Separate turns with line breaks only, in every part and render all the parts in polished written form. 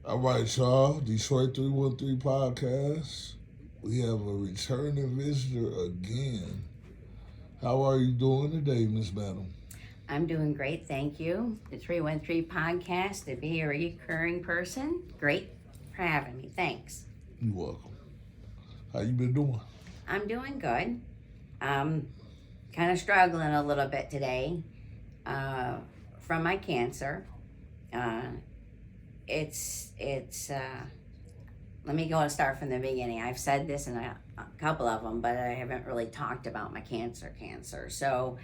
All right, y'all. Detroit 313 podcast. We have a returning visitor again. How are you doing today, Miss Madam?
I'm doing great, thank you. The 313 podcast, to be a recurring person, great for having me, thanks.
You're welcome. How you been doing?
I'm doing good. I'm kind of struggling a little bit today uh, from my cancer. Uh, it's let me go and start from the beginning. I've said this in a couple of them, but I haven't really talked about my cancer. So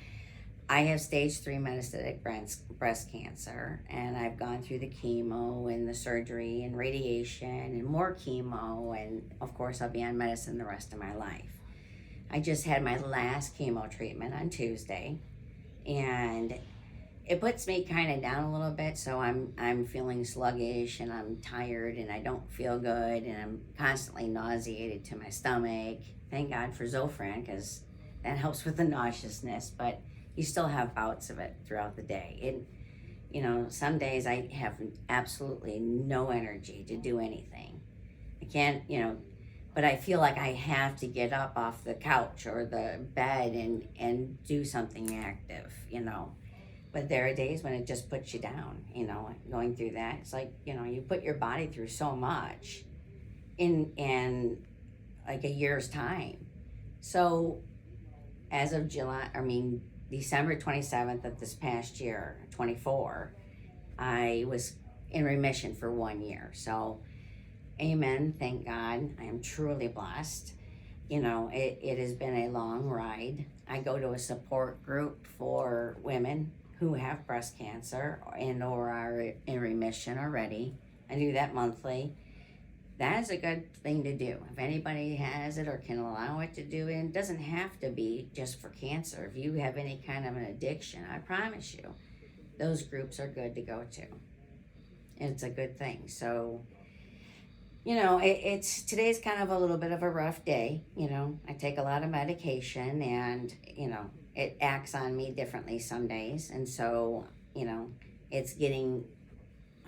I have stage 3 metastatic breast cancer, and I've gone through the chemo and the surgery and radiation and more chemo, and of course, I'll be on medicine the rest of my life. I just had my last chemo treatment on Tuesday, and it puts me kind of down a little bit. So I'm feeling sluggish, and I'm tired, and I don't feel good, and I'm constantly nauseated to my stomach. Thank God for Zofran, because that helps with the nauseousness, but you still have bouts of it throughout the day. Some days I have absolutely no energy to do anything. I can't, but I feel like I have to get up off the couch or the bed and do something active. But there are days when it just puts you down, going through that. It's like, you put your body through so much in like a year's time. So as of December 27th of this past year, 24, I was in remission for 1 year. So, amen, thank God. I am truly blessed. It has been a long ride. I go to a support group for women who have breast cancer and or are in remission already. I do that monthly. That is a good thing to do. If anybody has it or can allow it to do it, it doesn't have to be just for cancer. If you have any kind of an addiction, I promise you, those groups are good to go to. And it's a good thing. So, it's today's kind of a little bit of a rough day. I take a lot of medication, and it acts on me differently some days, and so it's getting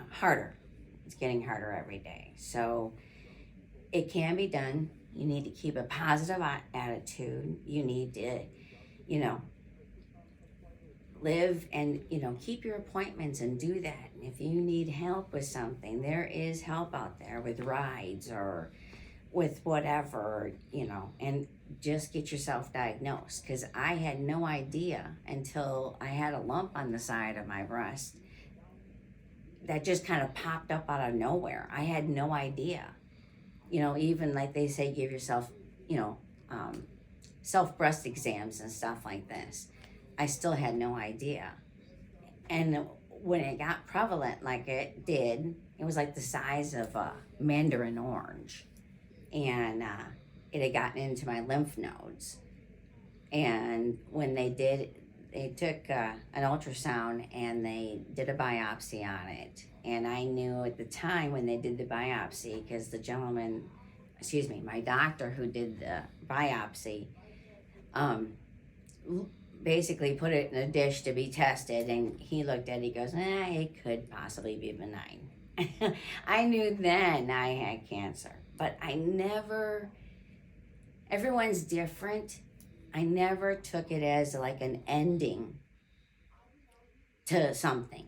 harder. It's getting harder every day. So it can be done. You need to keep a positive attitude. You need to, you know, live and, keep your appointments and do that. And if you need help with something, there is help out there with rides or with whatever, and just get yourself diagnosed. Because I had no idea until I had a lump on the side of my breast that just kind of popped up out of nowhere. I had no idea. Even like they say, give yourself, self breast exams and stuff like this. I still had no idea. And when it got prevalent like it did, it was like the size of a mandarin orange. And it had gotten into my lymph nodes. And when they took an ultrasound and they did a biopsy on it. And I knew at the time when they did the biopsy, because my doctor who did the biopsy, basically put it in a dish to be tested. And he looked at it, he goes, it could possibly be benign. I knew then I had cancer, but everyone's different. I never took it as like an ending to something.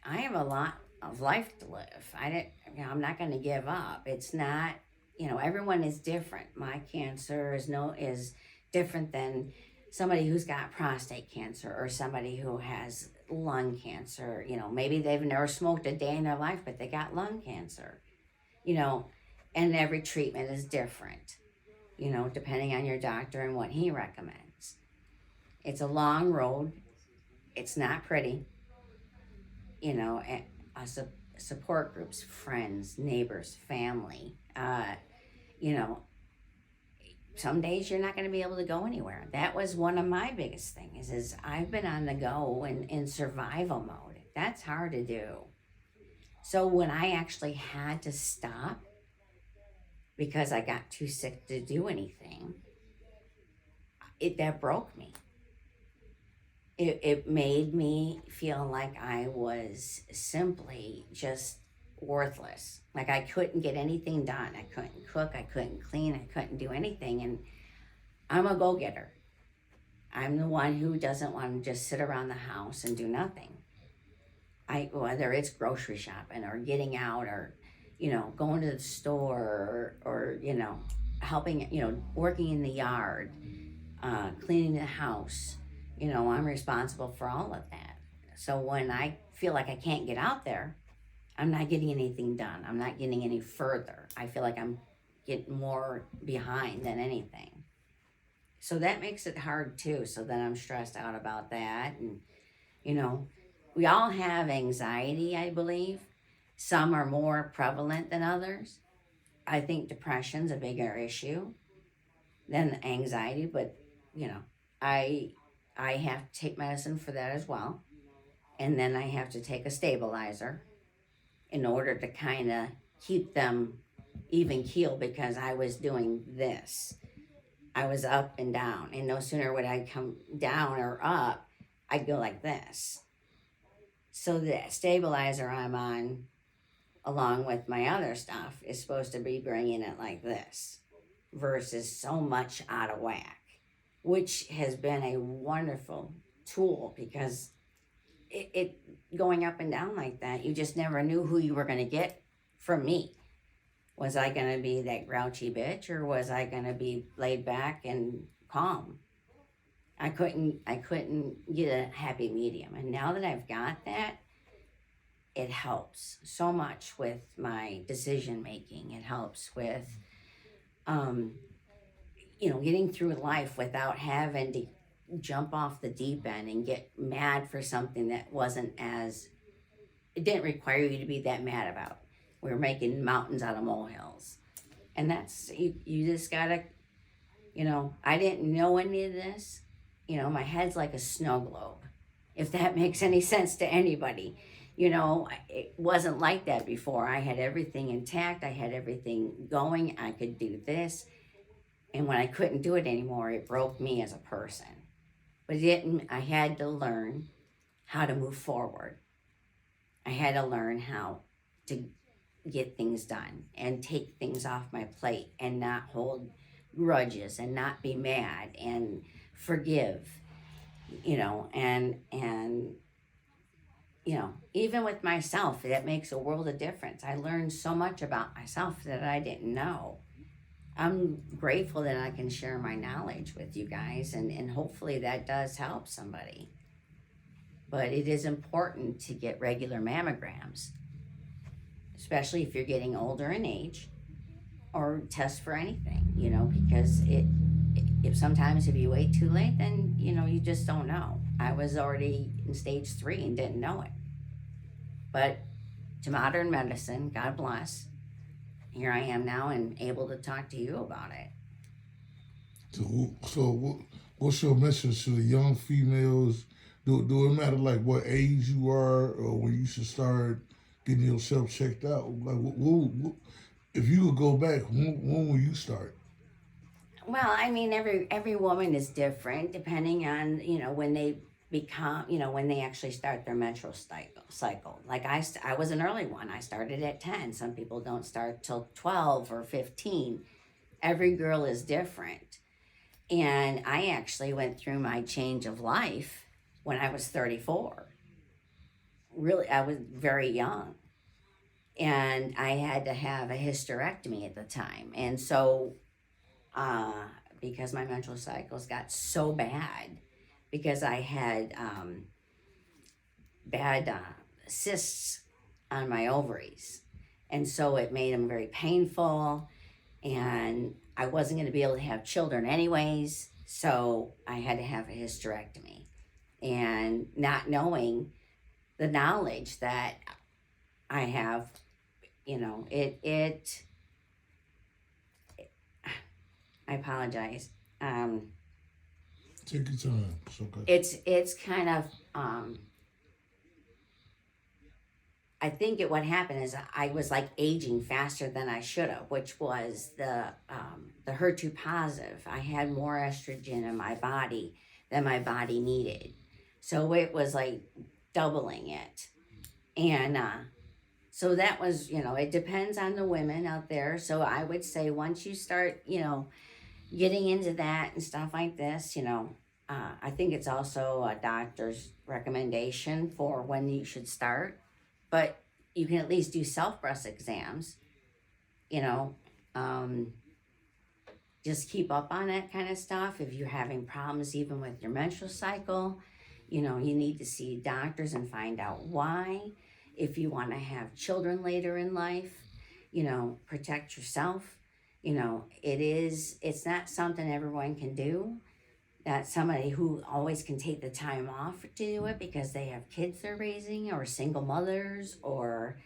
I have a lot of life to live. I'm not going to give up. It's not, everyone is different. My cancer is different than somebody who's got prostate cancer or somebody who has lung cancer. Maybe they've never smoked a day in their life, but they got lung cancer. And every treatment is different, depending on your doctor and what he recommends. It's a long road. It's not pretty. Support groups, friends, neighbors, family. Some days you're not going to be able to go anywhere. That was one of my biggest things is I've been on the go in survival mode. That's hard to do. So when I actually had to stop because I got too sick to do anything, that broke me. It made me feel like I was simply just worthless. Like I couldn't get anything done. I couldn't cook. I couldn't clean. I couldn't do anything. And I'm a go getter. I'm the one who doesn't want to just sit around the house and do nothing. Whether it's grocery shopping or getting out or, going to the store or helping, working in the yard, cleaning the house. I'm responsible for all of that. So when I feel like I can't get out there, I'm not getting anything done. I'm not getting any further. I feel like I'm getting more behind than anything. So that makes it hard too. So then I'm stressed out about that. And, we all have anxiety, I believe. Some are more prevalent than others. I think depression's a bigger issue than anxiety, but, I I have to take medicine for that as well. And then I have to take a stabilizer in order to kind of keep them even keel because I was doing this. I was up and down. And no sooner would I come down or up, I'd go like this. So the stabilizer I'm on, along with my other stuff, is supposed to be bringing it like this versus so much out of whack, which has been a wonderful tool because it going up and down like that, you just never knew who you were going to get from me. Was I going to be that grouchy bitch or was I going to be laid back and calm? I couldn't get a happy medium. And now that I've got that, it helps so much with my decision making. It helps with, getting through life without having to jump off the deep end and get mad for something that it didn't require you to be that mad about. We're making mountains out of molehills. And that's, you just gotta, I didn't know any of this. My head's like a snow globe, if that makes any sense to anybody. It wasn't like that before. I had everything intact. I had everything going. I could do this. And when I couldn't do it anymore, it broke me as a person. But I had to learn how to move forward. I had to learn how to get things done and take things off my plate and not hold grudges and not be mad and forgive, and even with myself, that makes a world of difference. I learned so much about myself that I didn't know. I'm grateful that I can share my knowledge with you guys, and hopefully that does help somebody. But it is important to get regular mammograms, especially if you're getting older in age, or test for anything, because if you wait too late, then, you just don't know. I was already in stage 3 and didn't know it. But to modern medicine, God bless, here I am now and able to talk to you about it.
What's your message to the young females? Do it matter like what age you are or when you should start getting yourself checked out? Like, what, if you could go back, when will you start?
Well, I mean, every woman is different depending on, when they become, when they actually start their menstrual cycle. Like I was an early one. I started at 10. Some people don't start till 12 or 15. Every girl is different. And I actually went through my change of life when I was 34. Really, I was very young. And I had to have a hysterectomy at the time. And so, because my menstrual cycles got so bad, because I had bad cysts on my ovaries. And so it made them very painful. And I wasn't going to be able to have children anyways. So I had to have a hysterectomy. And not knowing the knowledge that I have, I apologize.
Take your time. It's okay.
It's kind of, I think what happened is I was like aging faster than I should have, which was the HER2 positive. I had more estrogen in my body than my body needed. So it was like doubling it. And So that was, it depends on the women out there. So I would say once you start, getting into that and stuff like this, I think it's also a doctor's recommendation for when you should start. But you can at least do self breast exams, you know. Um, just keep up on that kind of stuff. If you're having problems even with your menstrual cycle, you need to see doctors and find out why. If you want to have children later in life, protect yourself. It's not something everyone can do. That's somebody who always can take the time off to do it because they have kids they're raising or single mothers or,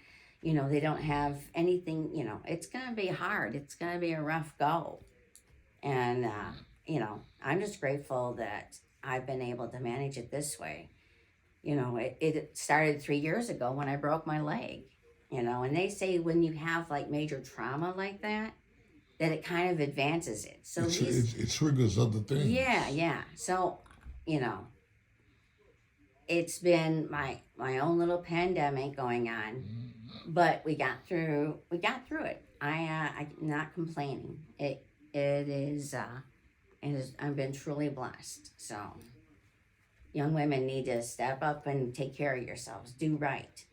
they don't have anything, it's going to be hard. It's going to be a rough go. And, I'm just grateful that I've been able to manage it this way. It started 3 years ago when I broke my leg, and they say when you have like major trauma like that it kind of advances it. So
it triggers other things.
Yeah. So, it's been my own little pandemic going on, but we got through it. I'm not complaining. It is, I've been truly blessed. So, young women need to step up and take care of yourselves. Do right,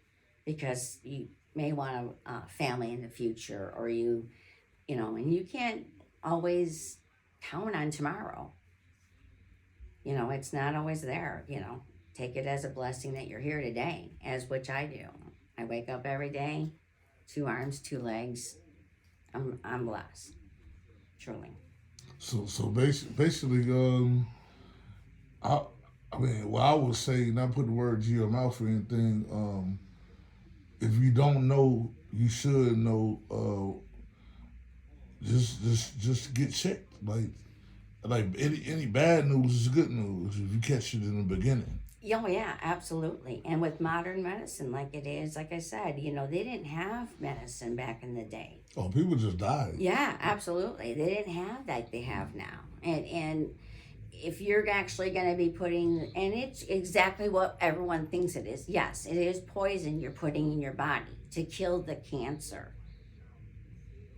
because you may want a family in the future, or and you can't always count on tomorrow. It's not always there. Take it as a blessing that you're here today, as which I do. I wake up every day, 2 arms, 2 legs. I'm blessed. Truly.
So basically, I mean, well, I would say, not put the words in your mouth or anything. If you don't know, you should know. Just get checked. Like any bad news is good news if you catch it in the beginning.
Oh yeah, absolutely. And with modern medicine, like it is, like I said, they didn't have medicine back in the day.
Oh, people just died.
Yeah, absolutely. They didn't have that they have now. And if you're actually going to be putting, and it's exactly what everyone thinks it is. Yes, it is poison you're putting in your body to kill the cancer.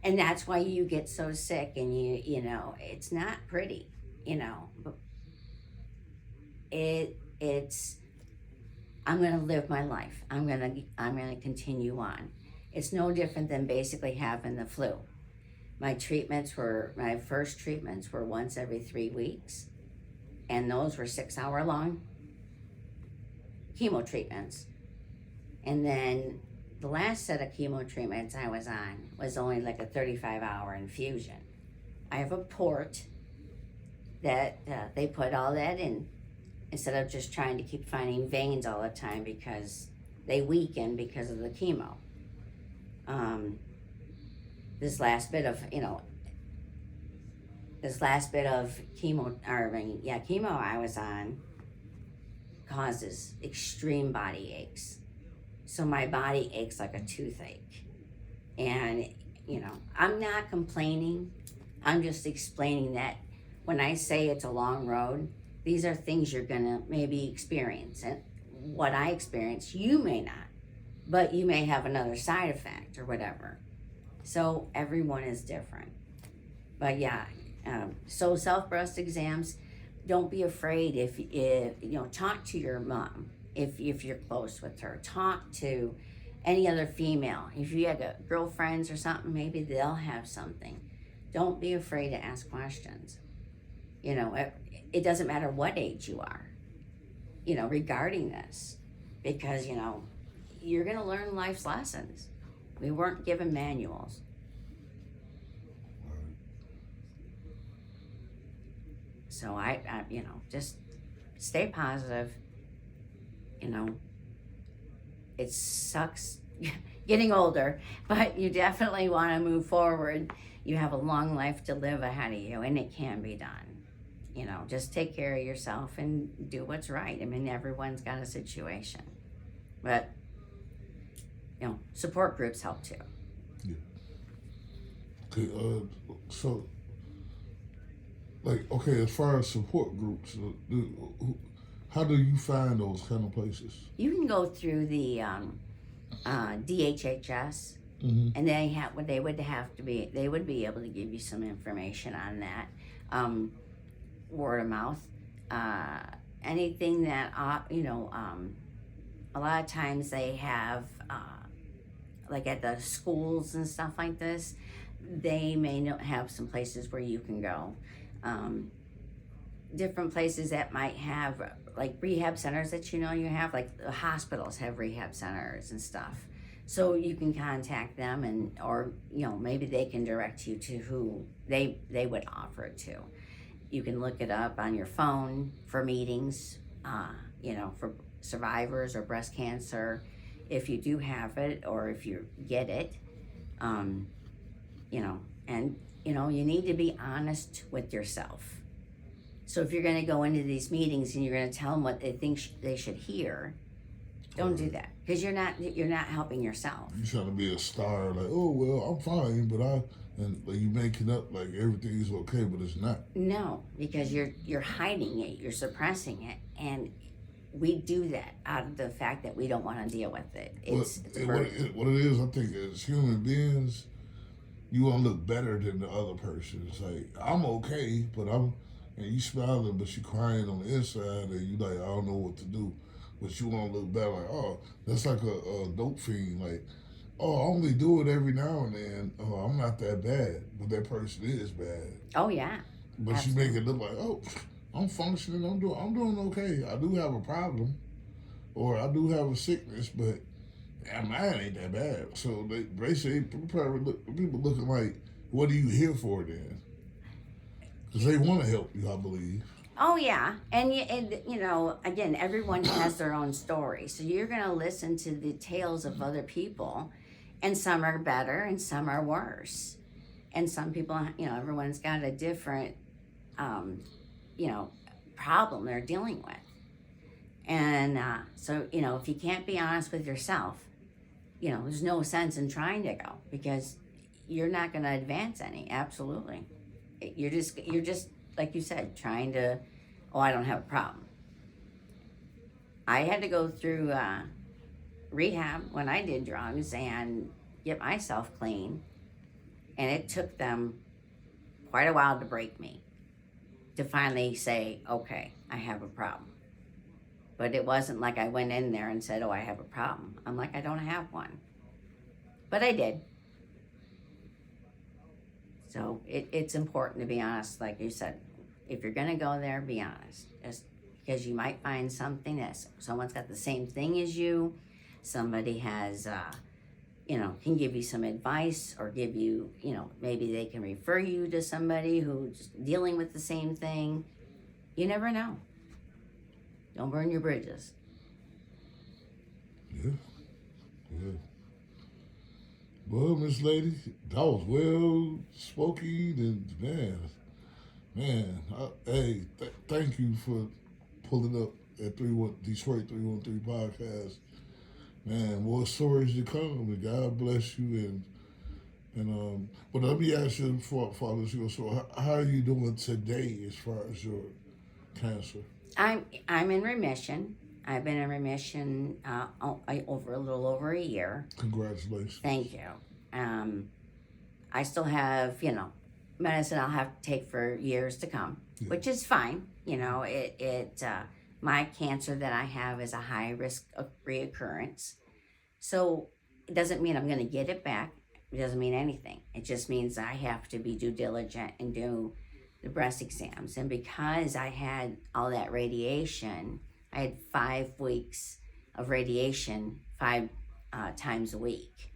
And that's why you get so sick, and it's not pretty, but it's I'm going to live my life. I'm going to continue on. It's no different than basically having the flu. My first treatments were once every 3 weeks, and those were 6-hour long chemo treatments. And then the last set of chemo treatments I was on was only like a 35-hour infusion. I have a port that they put all that in, instead of just trying to keep finding veins all the time because they weaken because of the chemo. This last bit of chemo I was on causes extreme body aches. So my body aches like a toothache. And, I'm not complaining. I'm just explaining that when I say it's a long road, these are things you're going to maybe experience. And what I experienced, you may not, but you may have another side effect or whatever. So everyone is different. But yeah, so self-breast exams, don't be afraid if talk to your mom if you're close with her. Talk to any other female. If you have girlfriends or something, maybe they'll have something. Don't be afraid to ask questions. It doesn't matter what age you are, regarding this, because, you're going to learn life's lessons. We weren't given manuals. So I just stay positive. It sucks getting older, but you definitely want to move forward. You have a long life to live ahead of you, and it can be done. Just take care of yourself and do what's right. I mean, everyone's got a situation, but support groups help too.
Yeah. Okay. So, as far as support groups, how do you find those kind of places?
You can go through the DHHS,
Mm-hmm.
and they would be able to give you some information on that. Word of mouth, uh, anything that a lot of times they have, like at the schools and stuff like this, they may not have some places where you can go. Um, Different places that might have like rehab centers that you have, like the hospitals have rehab centers and stuff. So you can contact them, and or maybe they can direct you to who they would offer it to. You can look it up on your phone for meetings, for survivors or breast cancer, if you do have it or if you get it. Um, and you need to be honest with yourself. So if you're going to go into these meetings and you're going to tell them what they think they should hear, don't do that, because you're not helping yourself.
You trying to be a star, like, oh well, I'm fine, but and like, you make it up like everything is okay, but it's not.
No, because you're hiding it, you're suppressing it, and we do that out of the fact that we don't want to deal with it.
What it is, I think, as human beings, you want to look better than the other person. It's like, I'm okay, and you smiling, but you crying on the inside, and you like, I don't know what to do. But you want to look better, like, oh, that's like a dope fiend, like, oh, I only do it every now and then. Oh, I'm not that bad, but that person is bad.
Oh yeah.
But absolutely. You make it look like, oh, I'm functioning, I'm doing okay. I do have a problem, or I do have a sickness, but mine ain't that bad. So they say people looking like, what are you here for then? Because they want to help you, I believe.
Oh yeah, and again, everyone has their own story, so you're gonna listen to the tales of other people, and some are better and some are worse, and some people, everyone's got a different, problem they're dealing with, and so if you can't be honest with yourself, there's no sense in trying to go, because you're not gonna advance any. Absolutely, you're just like you said, trying to, I don't have a problem. I had to go through rehab when I did drugs and get myself clean, and it took them quite a while to break me, to finally say, okay, I have a problem. But it wasn't like I went in there and said, oh, I have a problem. I'm like, I don't have one. But I did. So it's important to be honest, like you said. If you're going to go there, be honest. Just because you might find something that someone's got the same thing as you, somebody has, can give you some advice, or give you, maybe they can refer you to somebody who's dealing with the same thing. You never know. Don't burn your bridges.
Yeah. Well, Miss Lady, that was well spoken, and man, thank you for pulling up at Detroit 313 podcast. Man, more stories to come, and God bless you. But let me ask you before I let you go. So, how are you doing today as far as your cancer?
I'm in remission. I've been in remission over a little over a year.
Congratulations.
Thank you. I still have, medicine I'll have to take for years to come, which is fine. My cancer that I have is a high risk of reoccurrence. So it doesn't mean I'm going to get it back. It doesn't mean anything. It just means I have to be due diligent and do the breast exams. And because I had all that radiation, I had 5 weeks of radiation 5 times a week.